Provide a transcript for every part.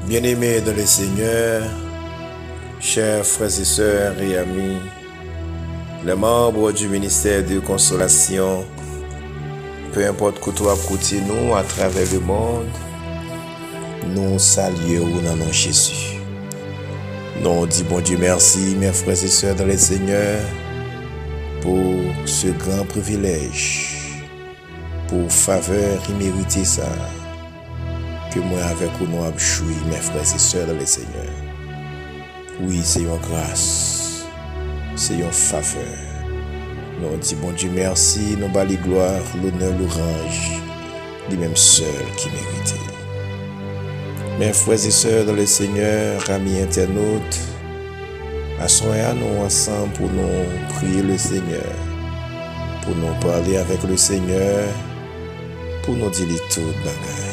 Bien-aimés dans le Seigneur, chers frères et sœurs et amis, les membres du ministère de consolation, peu importe que toi côté nous à travers le monde, nous saluons dans nom Jésus. Nous disons bon Dieu merci, mes frères et sœurs dans le Seigneur, pour ce grand privilège, pour faveur imméritée ça, que moi avec nous avons choui, mes frères et sœurs dans le Seigneur. Oui, c'est une grâce, c'est une faveur. Nous disons bon Dieu merci, nous bali gloire, l'honneur, l'orange, lui-même seul qui méritait. Mes frères et sœurs dans le Seigneur, amis internautes, assoyons-nous ensemble pour nous prier le Seigneur, pour nous parler avec le Seigneur, pour nous dire tout bagaille.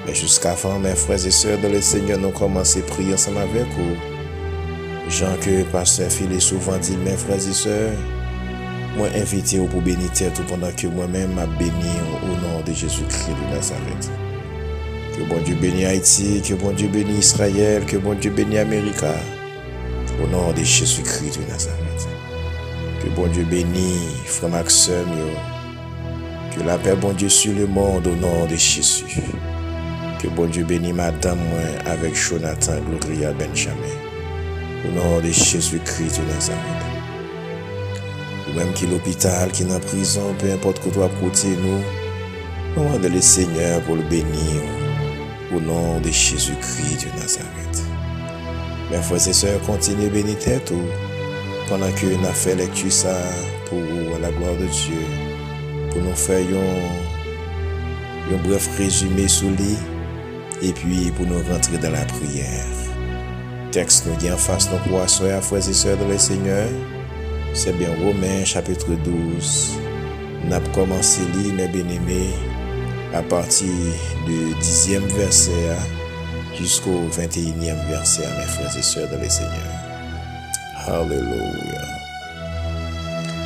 Mais jusqu'avant, mes frères et sœurs dans le Seigneur, nous commençons à prier ensemble avec vous. Jean que pasteur Philippe souvent dit, mes frères et sœurs, moi invité pour bénir tout pendant que moi-même m'a béni au nom de Jésus-Christ de Nazareth. Que bon Dieu bénisse Haïti, que bon Dieu bénisse Israël, que bon Dieu bénisse l'Amérique, au nom de Jésus-Christ de Nazareth. Que bon Dieu bénisse frère Maxime, que la paix bon Dieu sur le monde au nom de Jésus. Que bon Dieu bénisse madame moi avec Jonathan Gloria Benjamin. Au nom de Jésus-Christ de Nazareth. Ou même qui est l'hôpital, qui est en prison, peu importe que toi côté nous, nous demandons le Seigneur pour le bénir. Au nom de Jésus-Christ de Nazareth. Mes frères et sœurs, continuez à bénir tête pendant que nous avons fait lecture ça pour la gloire de Dieu. Pour nous faire un bref résumé sur lui et puis pour nous rentrer dans la prière. Texte nous dit en face nos poissons et frères et sœurs de le Seigneur. C'est bien Romains chapitre 12. Nous avons commencé à lire, mes bien-aimés, à partir du 10e verset jusqu'au 21e verset, mes frères et sœurs de le Seigneur. Alléluia.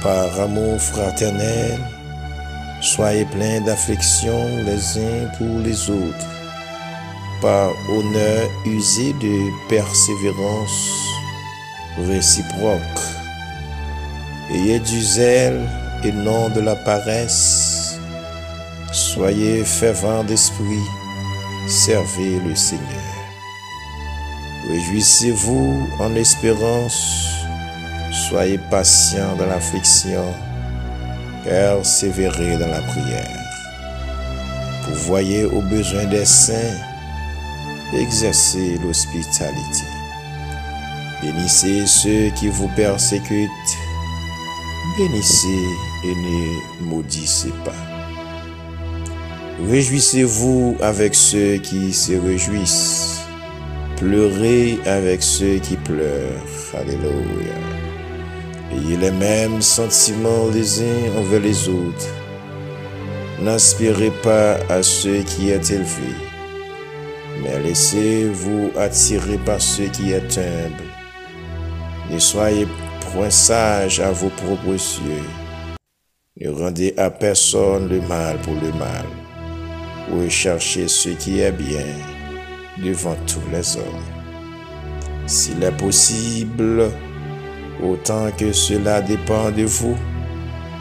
Par amour fraternel, soyez pleins d'affection les uns pour les autres. Par honneur, usez de persévérance réciproque. Ayez du zèle et non de la paresse. Soyez fervents d'esprit, servez le Seigneur. Réjouissez-vous en espérance, soyez patients dans l'affliction, persévérez dans la prière. Pourvoyez aux besoins des saints, exercez l'hospitalité. Bénissez ceux qui vous persécutent, bénissez et ne maudissez pas. Réjouissez-vous avec ceux qui se réjouissent. Pleurez avec ceux qui pleurent. Alléluia. Ayez les mêmes sentiments les uns envers les autres. N'aspirez pas à ceux qui est élevé, mais laissez-vous attirer par ceux qui est humble. Ne soyez point sages à vos propres yeux. Ne rendez à personne le mal pour le mal. Recherchez ce qui est bien devant tous les hommes. S'il est possible, autant que cela dépend de vous,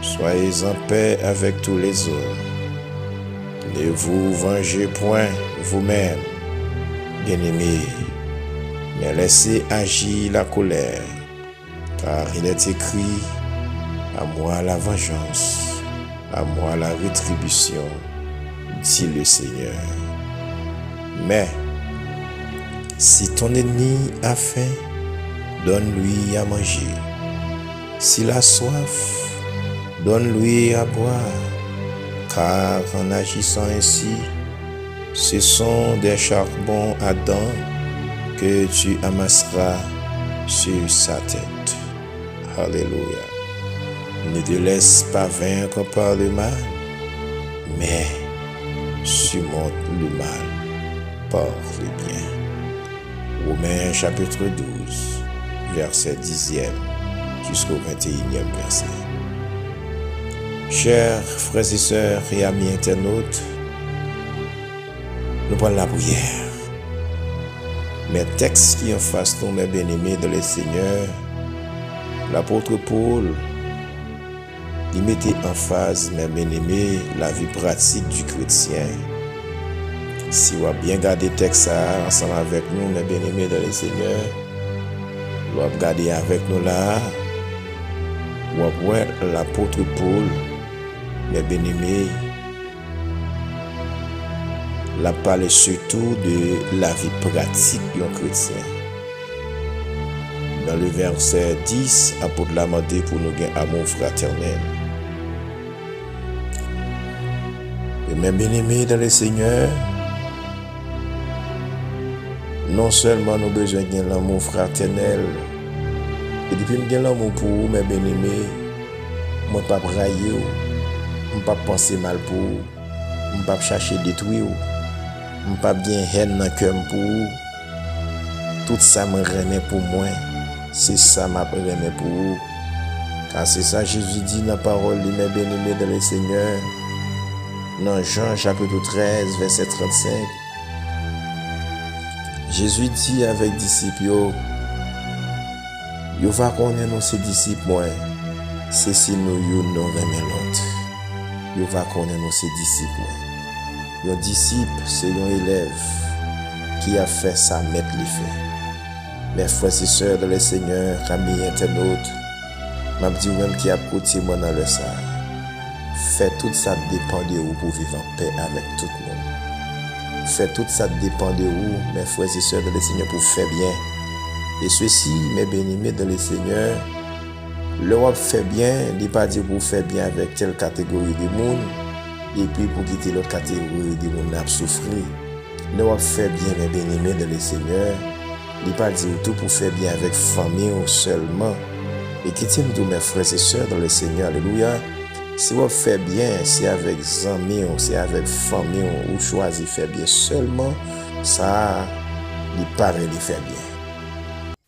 soyez en paix avec tous les hommes. Ne vous vengez point vous-même, bien-aimés, mais laissez agir la colère, car il est écrit, à moi la vengeance, à moi la rétribution, dit le Seigneur. Mais si ton ennemi a faim, donne-lui à manger. S'il a soif, donne-lui à boire. Car en agissant ainsi, ce sont des charbons ardents que tu amasseras sur sa tête. Alléluia. Ne te laisse pas vaincre par le mal, mais surmonte le mal par le bien. Romains chapitre 12, verset 10e jusqu'au 21e verset. Chers frères et sœurs et amis internautes, nous prenons la prière. Mais texte qui en face nous, mes bien-aimés dans le Seigneur, l'apôtre Paul, il mettait en phase, mes bien-aimés, la vie pratique du chrétien. Si vous avez bien gardé le texte ensemble avec nous, mes bien-aimés dans le Seigneur, vous avez gardé avec nous là, vous avez l'apôtre Paul, mes bien-aimés, la parle surtout de la vie pratique d'un chrétien. Dans le verset 10, l'apôtre l'a demandé pour nous gagner amour fraternel. Et mes bien-aimés dans le Seigneur, non seulement nous avons besoin de l'amour fraternel, et depuis que nous avons l'amour pour vous, mes bien-aimés, je ne vais pas brailler, je ne vais pas penser mal pour vous, je ne vais pas chercher à détruire vous. Je ne vais pas bien haine dans le cœur pour vous. Tout ça me remet pour moi. C'est ça ma remet pour vous. Car c'est ça Jésus dit dans la parole de mes bien-aimés dans le Seigneur. Dans Jean chapitre 13, verset 35. Jésus dit avec les disciples, yo va connaître nos disciples moi. C'est si nous remet l'autre. Yo va connaître nos disciples moi. Un disciple, c'est un élève qui a fait ça, maître les fait. Mes frères et sœurs de le Seigneur, amis internautes, m'a dit même qui a côté moi dans le ça. Fait tout ça dépend de vous pour vivre en paix avec tout le monde. Fait tout ça dépend de vous, mes frères et sœurs de le Seigneur, pour faire bien. Et ceci, mes bien-aimés de le Seigneur, l'Europe fait bien, il n'est pas dit pour faire bien avec telle catégorie de monde. Et puis pour quitter l'autre catégorie de monde à souffrir. Nous fait bien, mes bien-aimés dans le Seigneur. Il n'est pas dit tout pour faire bien avec famille seulement. Et quitter tous mes frères et sœurs dans le Seigneur. Alléluia. Si vous faites bien, c'est avec amis, c'est avec famille, ou choisir faire bien seulement, ça, il paraît de faire bien.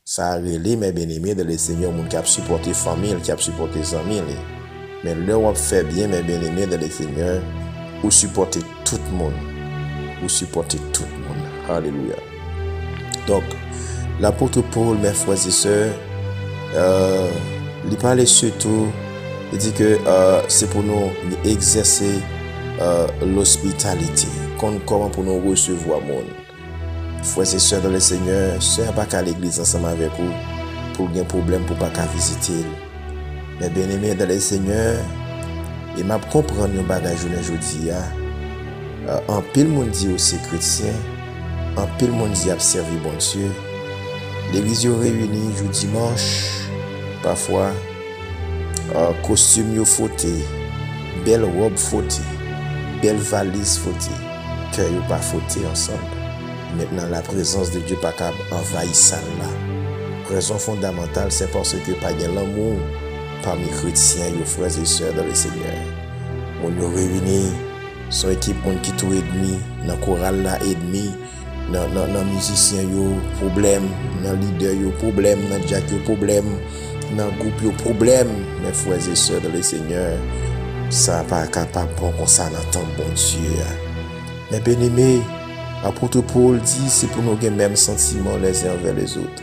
Ça a relé, mes bien-aimés dans le Seigneur, qui a supporté famille, qui a supporté amis. Mais l'Europe fait bien, mes bien-aimés dans le Seigneur, ou supporter tout le monde. Ou supporter tout le monde. Alléluia. Donc, l'apôtre Paul, mes frères et sœurs, il parlait surtout, il dit que c'est pour nous exercer l'hospitalité. Comment pour nous recevoir le monde. Frères et sœurs dans le Seigneur, sœurs pas qu'à l'église ensemble avec vous, pour qu'il y ait un problème, pour pas qu'à visiter. Mais bien aimé dans le Seigneur, et m'a comprendre un bagage aujourd'hui. En pile monde dit aussi chrétien, en pile monde dit observer bon Dieu. L'église réunie jour dimanche, parfois costume yo fauté, belle robe fauté, belle valise fauté, cœur yo pas fauté ensemble. Maintenant la présence de Dieu pas capable envahir ça là. Raison fondamentale, c'est parce que pas de l'amour parmi les chrétiens, les frères et sœurs dans le Seigneur. On nous réunit, son équipe, on qui tout ennemi, dans le choral là, ennemi, dans les musiciens, yo problème, dans le leader, yo problème, dans le jack, yo problème, dans le groupe, yo problème. Mes frères et sœurs dans le Seigneur, ça pas capable pour ça dans ton bon Dieu. Mais bien aimé, l'apôtre Paul dit, c'est pour nous avoir le même sentiment les uns envers les autres.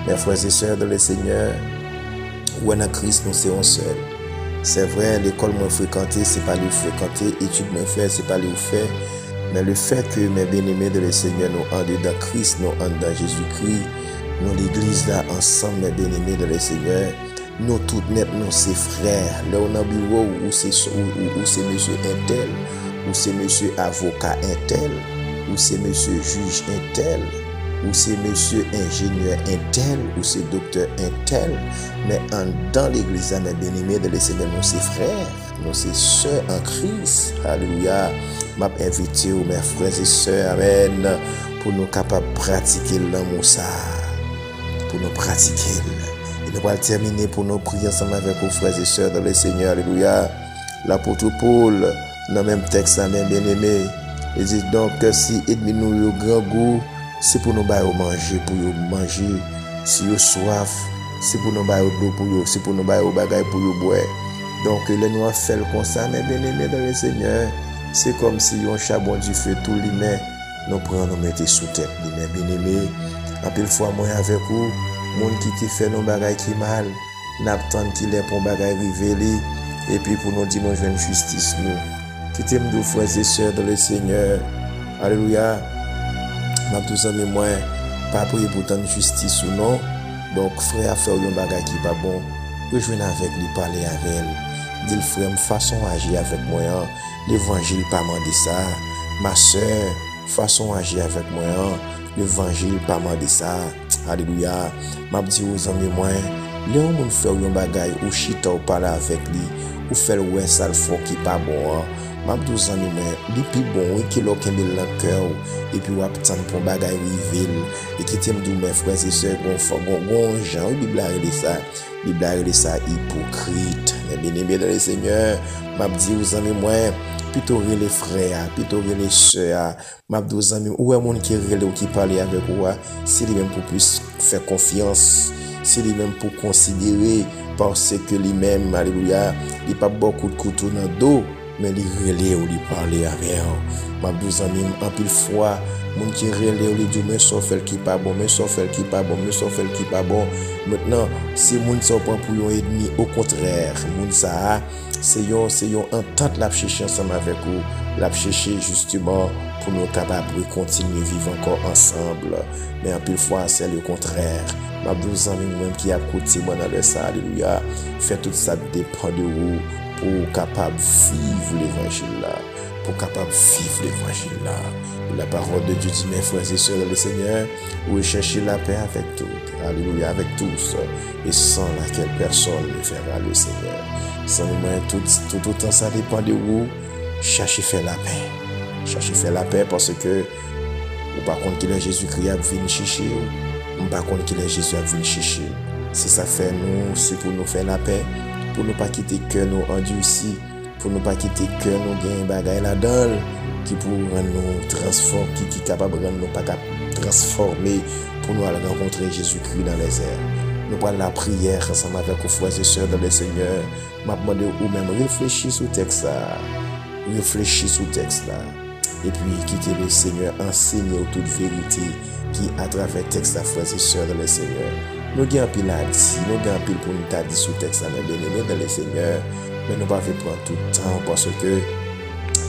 Mes frères et sœurs dans le Seigneur, ou en Christ, nous sommes seuls. C'est vrai, l'école moi fréquentée, c'est pas lui fréquenter, études moi faire, c'est pas lui faire. Mais le fait que mes bien-aimés de le Seigneur, nous en dans Christ, nous en dans Jésus-Christ, nous l'église là ensemble, mes bien-aimés de le Seigneur, nous tout net, nous c'est frères. Là on a bureau où c'est monsieur intel, ou c'est monsieur avocat intel, ou c'est monsieur juge intel, ou c'est monsieur ingénieur intel, ou c'est docteur intel, mais dans l'église, mes bien-aimés de le Seigneur, nous c'est frères, nous c'est sœurs en Christ. Alléluia. M'a invité mes frères et sœurs, amen, pour nous capables de pratiquer l'amour ça, pour nous pratiquer. Et nous allons terminer pour nous prier ensemble avec vos frères et sœurs dans le Seigneur. Alléluia. L'apôtre Paul, dans le même texte, même bien-aimé, il dit donc que si ennemi nous au grand goût, c'est pour nous manger, pour nous manger. Si nous soif, c'est pour nous de l'eau pour nous, c'est pour nous bagaille pour nous boire. Donc, le nous fait comme ça, mais bien aimé dans le Seigneur, c'est comme si on charbon du feu tout l'humain, nous prenons, nous mettons sous tête. Mais bien aimé, en pile fois, moi avec vous, monde qui te fait nos bagailles qui mal, n'attend qu'il est pour bagaille révélé, et puis pour nous dire, nous jouons justice, nous. Qui t'aime de frères et sœurs dans le Seigneur. Alléluia. M'a tous amis, moi, pas prier pour tant de justice ou non. Donc, frère, faire un bagage qui pas bon, rejoindre avec lui, parler avec elle. Dis frère, façon agir avec moi. L'évangile pas mandé ça. Ma soeur, façon agir avec moi. L'évangile pas mandé ça. Alléluia. M'a dit aux amis, moi, les gens fait un bagage ou chita ou parler avec lui, ou faire ouais ça le fond qui pas bon. M'a dit aux amis, moi, les plus bon, qui l'ont qu'un le cœur, et puis ou attendre pour bagage rivel, et qui t'aime d'où mes frères et sœurs, gon gens, Bible a relé ça hypocrite. Mais bien aimé dans le Seigneur, m'a dit aux amis, moi, plutôt les frères, plutôt les sœurs, m'a dit aux amis, ou est monde qui relé ou qui parle avec ou, c'est lui-même pour plus faire confiance, c'est lui-même pour considérer, parce que lui-même, alléluia, il pas beaucoup de couteau dans le dos, mais il relé ou il parler avec eux. M'a dit aux amis, en pile fois, moun qui relé ou il dit, mais sauf elle qui pas bon, mais sauf elle qui pas bon, mais sauf elle qui pas bon. Maintenant, si moun ça prend pour un ennemi, au contraire, moun ça, c'est yon entente la chercher ensemble avec vous, la chercher justement pour nous capables de continuer vivre encore ensemble. Mais en pile fois, c'est le contraire. M'a dit aux amis, même qui a côté moi dans le ça, alléluia, fait tout ça dépend de vous pour capable vivre l'évangile là, pour capable vivre l'évangile là. La parole de Dieu dit, mes frères et sœurs dans le Seigneur, vous cherchez la paix avec tout, alléluia, avec tous, et sans laquelle personne ne fera le Seigneur. Sans nous, tout autant ça dépend de vous, cherchez faire la paix. Cherchez faire la paix parce que, ou par contre qu'il est Jésus-Christ à venir chercher, ou par contre qu'il est Jésus à venir chercher. Si ça fait nous, c'est pour nous faire la paix, pour ne pas quitter cœur nous endurcis, pour ne pas quitter cœur nous gagner bagaille là-dedans, qui pour rendre nous transformer, qui est capable de rendre nous pas transformer, pour nous aller rencontrer Jésus-Christ dans les airs. Nous prenons la prière ensemble avec vos frères et sœurs dans le Seigneur. Je demande ou même réfléchir sur le texte là. Réfléchir sur le texte là. Et puis quitter le Seigneur, enseigner toute vérité qui à travers le texte là, frères et sœurs dans le Seigneur. Nous avons un pile à dire, nous avons un pile pour nous dire sur le texte là, bien aimé dans le Seigneur. Mais nous ne pouvons pas prendre tout le temps parce que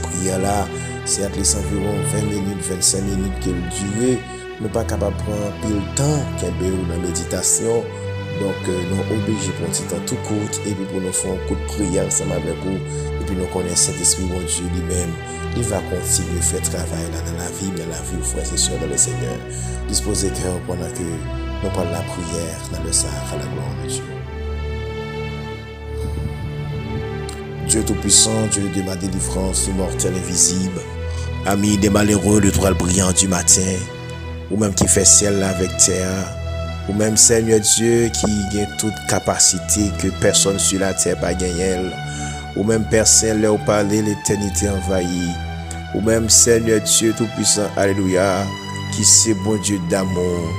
prière là, c'est à environ 20 minutes, 25 minutes qu'elle dure. Nous ne sommes pas capables de prendre pile temps qu'elle dans la méditation. Donc, nous obligés pour un petit temps tout court et puis pour nous faire un coup de prière ensemble avec vous. Et puis nous connaissons cet esprit de Dieu lui-même. Il va continuer à faire travail là dans la vie, aux frères et sœurs dans le Seigneur. Disposez cœur pendant que nous parlons de la prière dans le sacre à la gloire de Dieu. Dieu Tout-Puissant, Dieu de ma délivrance, immortel invisible, ami des malheureux, l'étoile brillante du matin, ou même qui fait ciel avec terre, ou même Seigneur Dieu qui a toute capacité que personne sur la terre n'a gagné, ou même personne leur parler l'éternité envahie, ou même Seigneur Dieu Tout-Puissant, alléluia, qui c'est bon Dieu d'amour,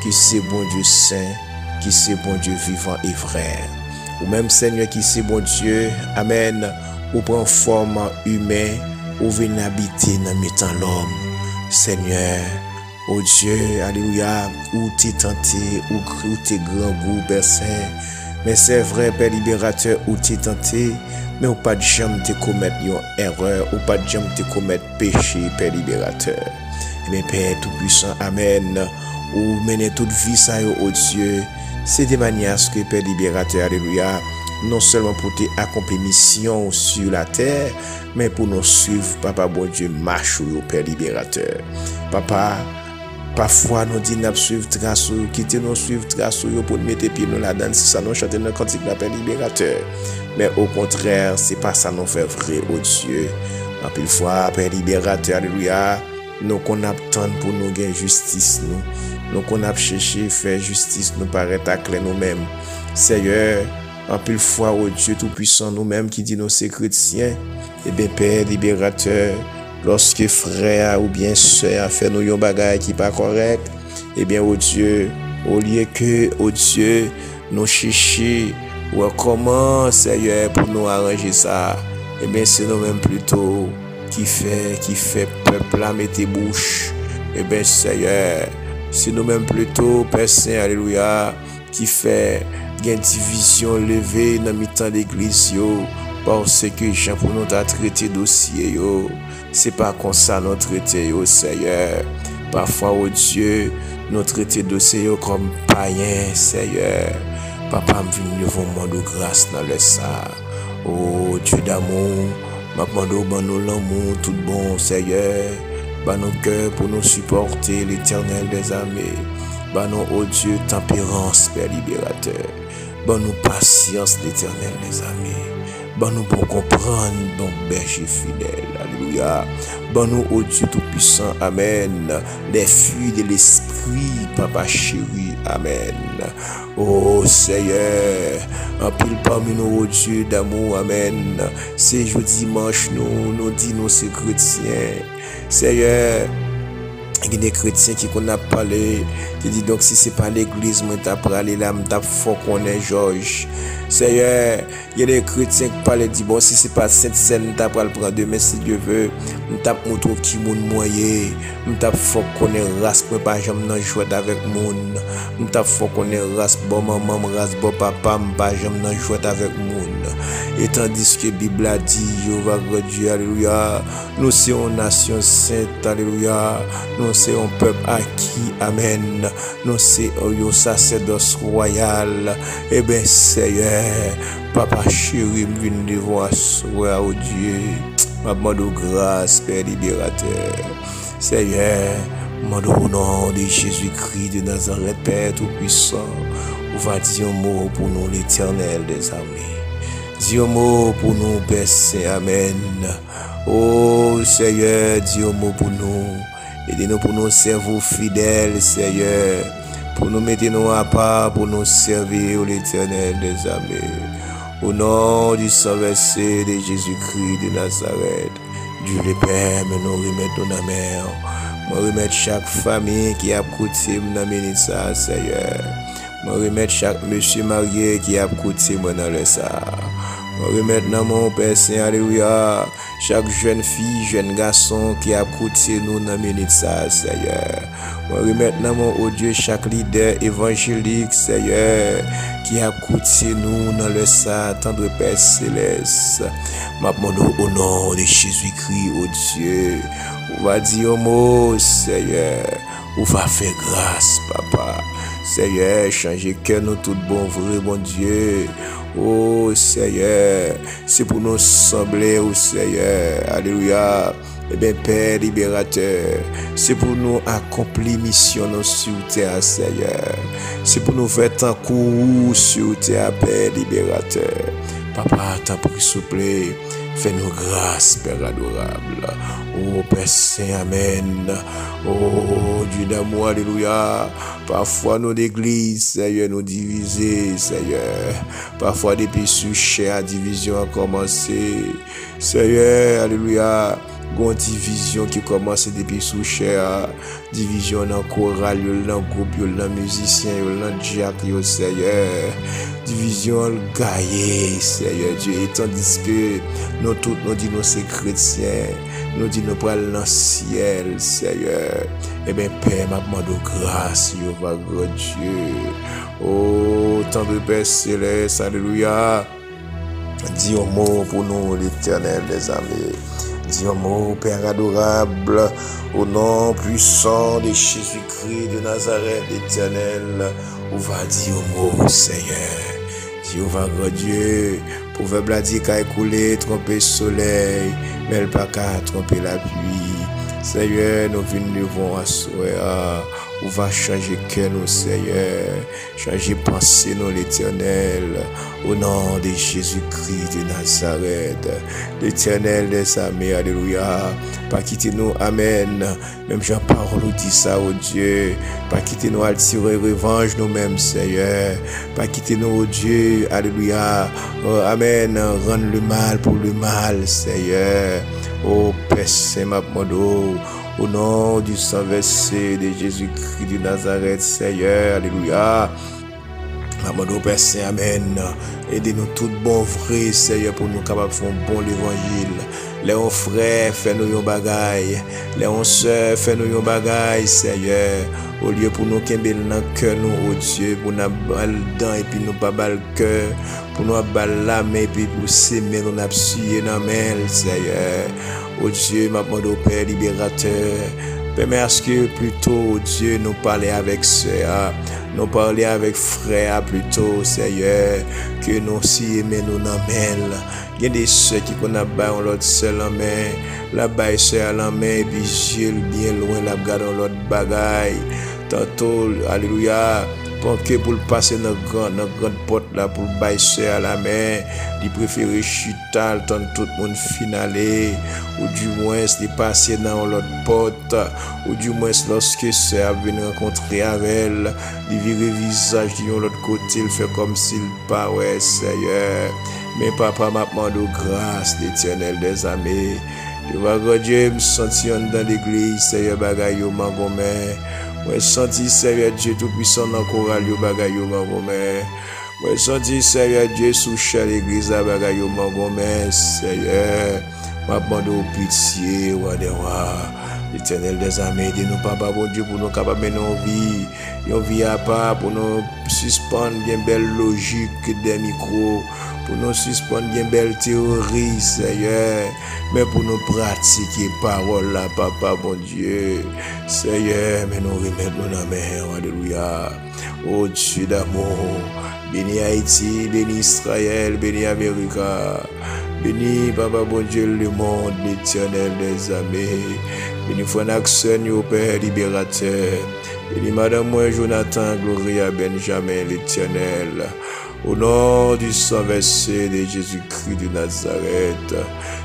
qui c'est bon Dieu saint, qui c'est bon Dieu vivant et vrai. Ou même Seigneur qui c'est bon Dieu, amen, ou prend forme humaine, ou vient habiter dans mettant l'homme. Seigneur, oh Dieu, alléluia, ou t'es tenté, ou t'es grand goût, Père Saint. Mais c'est vrai, Père libérateur, ou t'es tenté, mais ou pas de jamais te commettre une erreur, ou pas de jamais te commettre péché, Père libérateur. Mais Père Tout-Puissant, amen, ou mener toute vie ça, oh Dieu. C'est de manière à ce que Père libérateur, alléluia, non seulement pour t'accomplir mission sur la terre, mais pour nous suivre, Papa bon Dieu, marche au Père libérateur. Papa, parfois nous disons nous suivre trace, quitter nous suivre trace pour nous mettre pieds dans la danse, si ça nous chanter dans le cantique de Père libérateur. Mais au contraire, c'est pas ça nous fait vrai, oh Dieu. En pile fois, Père libérateur, alléluia, nous qu'on attend pour nous gagner justice, nous qu'on a cherché faire justice, nous paraît tacler nous-mêmes. Seigneur, en pile fois, oh Dieu Tout-Puissant, nous-mêmes qui dit nos chrétiens, et bien Père libérateur, lorsque frère ou bien soeur a fait nous yon bagay qui pas correct, et bien oh Dieu, au lieu que, oh Dieu, nous chercher ou comment, Seigneur, pour nous arranger ça, et bien c'est nous-mêmes plutôt qui fait peuple là mettre bouche Eh bien, Seigneur, c'est nous-mêmes plutôt, Père Saint, alléluia, qui fait une division levée dans le temps d'église, parce que Jean pour nous t'a traité dossier, c'est pas comme ça nous traité, Seigneur. Parfois, oh Dieu, nous traité dossier comme païen, Seigneur. Papa, me venu monde de grâce dans le ça. Oh Dieu d'amour, m'a demandé ban nous l'amour tout bon, Seigneur. Ban nos cœurs pour nous supporter l'Éternel des armées. Ban nous, oh Dieu, tempérance, Père libérateur. Ban nous patience, l'Éternel des armées. Ban nous pour comprendre, bon berger fidèle. Alléluia. Ban nous, oh Dieu tout-puissant. Amen. Les fruits de l'esprit, Papa chéri. Amen. Oh Seigneur, en pile parmi nous, oh Dieu d'amour. Amen. C'est jeudi dimanche, nous disons, c'est chrétiens. Seigneur, il y a des chrétiens qui qu'on a parlé, qui dit donc si c'est pas l'église, moi t'as parlé là, m't'a faut qu'on est Georges. Seigneur, il y a des chrétiens qui parlent, dit bon si c'est pas cette scène, t'as pas le prendre demain si Dieu veut, m't'a montré qui moun moyen, m't'a faut qu'on est race, moi pas jamais nan jouer avec moun, m't'a faut qu'on est race, bon maman, race, bon papa, m'pas jamais nan jouer avec moun. Et tandis que la Bible a dit, Jéhovah Dieu, alléluia, nous sommes une nation sainte, alléluia, nous sommes un peuple acquis, amen, nous sommes un sacerdoce royal, eh bien Seigneur, Papa chéri, me vient devant asseoir, oh Dieu, ma demande grâce, Père libérateur, Seigneur, demande au nom de Jésus-Christ de Nazareth, Père tout-puissant, on va dire un mot pour nous, l'Éternel des armées. Dis un mot pour nous, Père Saint, amen. Oh Seigneur, dis un mot pour nous. Aidez-nous pour nous servir fidèles, Seigneur. Pour nous mettre nous à part, pour nous servir l'Éternel des armées. Au nom du sang versé de Jésus-Christ de Nazareth, Dieu le Père, mais nous remettons dans la mer. Nous remettons chaque famille qui a coûté dans le ça, Seigneur. Nous remettons chaque monsieur marié qui a coûté dans le ça. Nous remettons dans mon Père Saint, alléluia, chaque jeune fille, jeune garçon qui a coûté nous dans le ça, Seigneur. Nous remettons dans mon oh Dieu chaque leader évangélique, Seigneur, qui a coûté nous dans le ça, tendre Père céleste. Ma demande au nom de Jésus-Christ, oh Dieu, on va dire un mot, Seigneur, on va faire grâce, Papa. Seigneur, changer cœur nous tout bon, vrai, bon Dieu. Oh Seigneur, c'est pour nous sembler au Seigneur. Alléluia. Eh bien, Père libérateur, c'est pour nous accomplir mission sur terre, Seigneur. C'est pour nous faire tant cours sur terre, Père libérateur. Papa, t'en prie, s'il vous plaît. Fais-nous grâce, Père adorable. Oh, Père Saint, amen. Oh, Dieu d'amour, alléluia. Parfois, nos églises, Seigneur, nous diviser, Seigneur. Parfois, depuis sous la division a commencé. Seigneur, alléluia. Une division qui commence depuis sous cher, division dans chorale, dans groupe, dans musicien, dans diacre, Seigneur, division gaillée, Seigneur Dieu, et tandis que nous tous nous disons nous c'est chrétiens, nous disons nous prenons dans le ciel, Seigneur, eh bien Père, ma demande grâce, Jéhovah Dieu, oh, tant de Père céleste, alléluia, dis un mot pour nous, l'Éternel des armées. Dis un mot, Père adorable, au nom puissant de Jésus-Christ de Nazareth, l'Éternel, on va dire un mot, Seigneur. Jéhovah Dieu, proverbe a dit qu'à écouler, tromper le soleil, mais elle pas qu'à tromper la pluie. Seigneur, nous venons devant asseoir. On va changer cœur, nous, Seigneur. Changer pensée, nous, l'Éternel. Au nom de Jésus-Christ de Nazareth. L'Éternel des armées, alléluia. Pas quitter nous, amen. Même Jean-Paul dit ça, oh Dieu. Pas quitter nous à tirer revanche nous-mêmes, Seigneur. Pas quitter nous, oh Dieu, alléluia. Oh, amen. Rendre le mal pour le mal, Seigneur. Oh Père Saint, ma demande au nom du sang versé de Jésus-Christ de Nazareth, Seigneur, alléluia. Ma demande au Père Saint, amen. Aidez-nous tout bon vrai, Seigneur, pour nous capables de faire un bon évangile. Les on frères, fais-nous yon bagay. Les on sœurs, fais-nous yon bagay, Seigneur. Au lieu pour nous kembel dans cœur nous, oh Dieu, pour nous bal dents et puis nous pas bal cœur, pour nous bal l'âme et puis pour s'aimer nous n'absuyer dans main, Seigneur. Oh Dieu, m'a demandé au Père libérateur. Permets à ce que plutôt, oh Dieu, nous parler avec sœur, nous parler avec frère plutôt, Seigneur, que nous si aimer nous dans main. Il y a des sœurs qui connaissent pas l'autre seul en main, la baille sœur en main et puis Dieu bien loin la garde l'autre bagaille. Tantôt, alléluia, pour que pour passer dans grande porte là pour bailler sœur à la main, il préfère chuter tant tout le monde finalé, ou du moins il passer dans l'autre porte, ou du moins lorsque sœur vient rencontrer avec elle, il vire le visage de l'autre côté, il fait comme s'il pas ouais Seigneur. Mais papa m'a demandé grâce l'Éternel des armées. Je vois que Dieu me sentit dans l'église, Seigneur bagay yo mangomé. Moi senti Seigneur Dieu tout puissant dans chorale yo bagay yo mangomé. Moi senti Seigneur Dieu sous chaque l'église bagay yo mangomé, Seigneur. M'a demandé pitié roi des rois. L'Éternel des armées, aidez-nous papa bon Dieu pour nous capables de mener une vie à part, pour nous suspendre une belle logique des micros, pour nous suspendre une belle théorie, Seigneur, mais pour nous pratiquer parole là, papa bon Dieu, Seigneur, mais nous remettre nous dans la main, alléluia, oh Dieu d'amour, bénis Haïti, bénis Israël, bénis Amérique. Bénis, papa bon Dieu, le monde, l'Éternel des armées. Bénis, frère Naxon, au Père libérateur. Bénis, madame, moi, Jonathan, Gloria, Benjamin, l'Éternel. Au nom du sang versé de Jésus-Christ de Nazareth.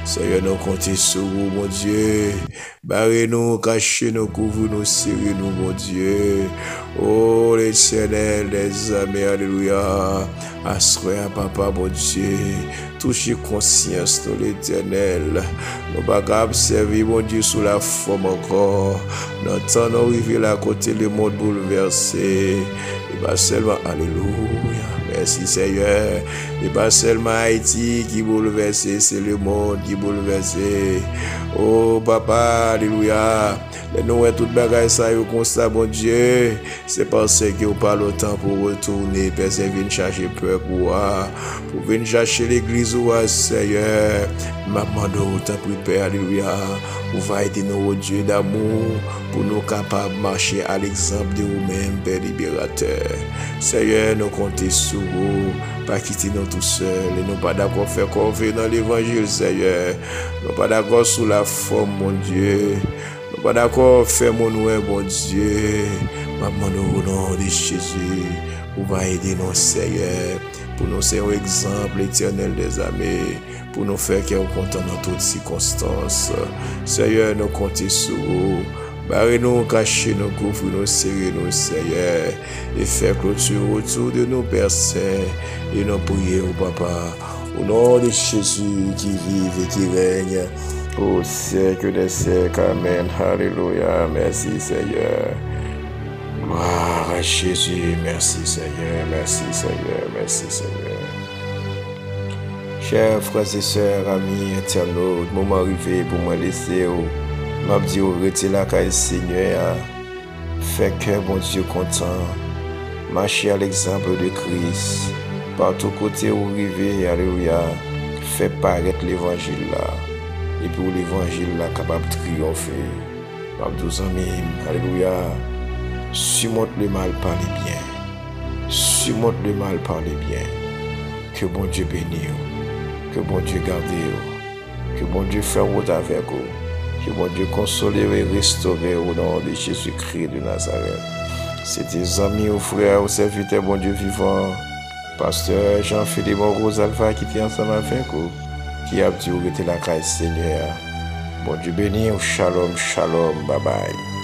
Seigneur, nous comptons sur vous, mon Dieu. Barrez-nous, cachez-nous, couvrez-nous, serrez-nous, mon Dieu. Oh, l'Éternel des armées, alléluia. Assoyez, papa, mon Dieu. Touchez conscience de l'Éternel. Nous pas qu'à observer, mon Dieu, sous la forme encore. Notre temps, nous arrivons là, côté le monde bouleversé. Et pas seulement, alléluia. Merci Seigneur. Et pas seulement Haïti qui bouleversé, c'est le monde qui bouleversé. Oh papa, alléluia. Nous avons tout bagage ça comme ça, bon Dieu. C'est parce que vous pas le temps pour retourner. Personne vient chercher peur pour venir chercher l'église ou Seigneur. Maman de autant prépare, alléluia. Vous va aider nous, Dieu d'amour, pour nous capables de marcher à l'exemple de vous-même, Père libérateur. Seigneur, nous comptons sur vous, pas quitter nous tout seuls, et nous pas d'accord faire confiance dans l'évangile, Seigneur. Nous pas d'accord sous la forme, mon Dieu. Nous pas d'accord faire mon nom, mon Dieu. Maman, nous au nom de Jésus, vous va aider nous, Seigneur, pour nous ser un exemple éternel des armées, pour nous faire qu'il y ait content dans toutes circonstances. Seigneur, nous comptons sur vous. Barrez-nous, cachez-nous, couvrez-nous, serrez-nous, Seigneur, et faire clôture autour de nous, Père Saint, et nous prier au Papa, au nom de Jésus qui vit et qui règne au siècle des siècles. Amen. Alléluia. Merci, Seigneur. Gloire à Jésus. Merci, Seigneur. Merci, Seigneur. Merci, Seigneur. Chers frères et sœurs, amis, internautes, moment arrivé pour moi laisser m'a dit retirer la caille Seigneur, fait que mon Dieu content, marcher à l'exemple de Christ, par tout côté où arriver, alléluia, fait paraître l'évangile là, et pour l'évangile là capable de triompher. M'a dit amis, alléluia, surmonte le mal par les biens, surmonte le mal par les biens, que bon Dieu bénisse, que bon Dieu garde, que bon Dieu fasse route avec vous. Que bon Dieu console et restaure au nom de Jésus-Christ de Nazareth. C'est tes amis, aux frères, aux serviteurs, bon Dieu vivant, pasteur Jean-Philippe Rosalva qui était ensemble avec vous, qui a dit où était la grâce Seigneur. Bon Dieu béni, shalom, shalom, bye bye.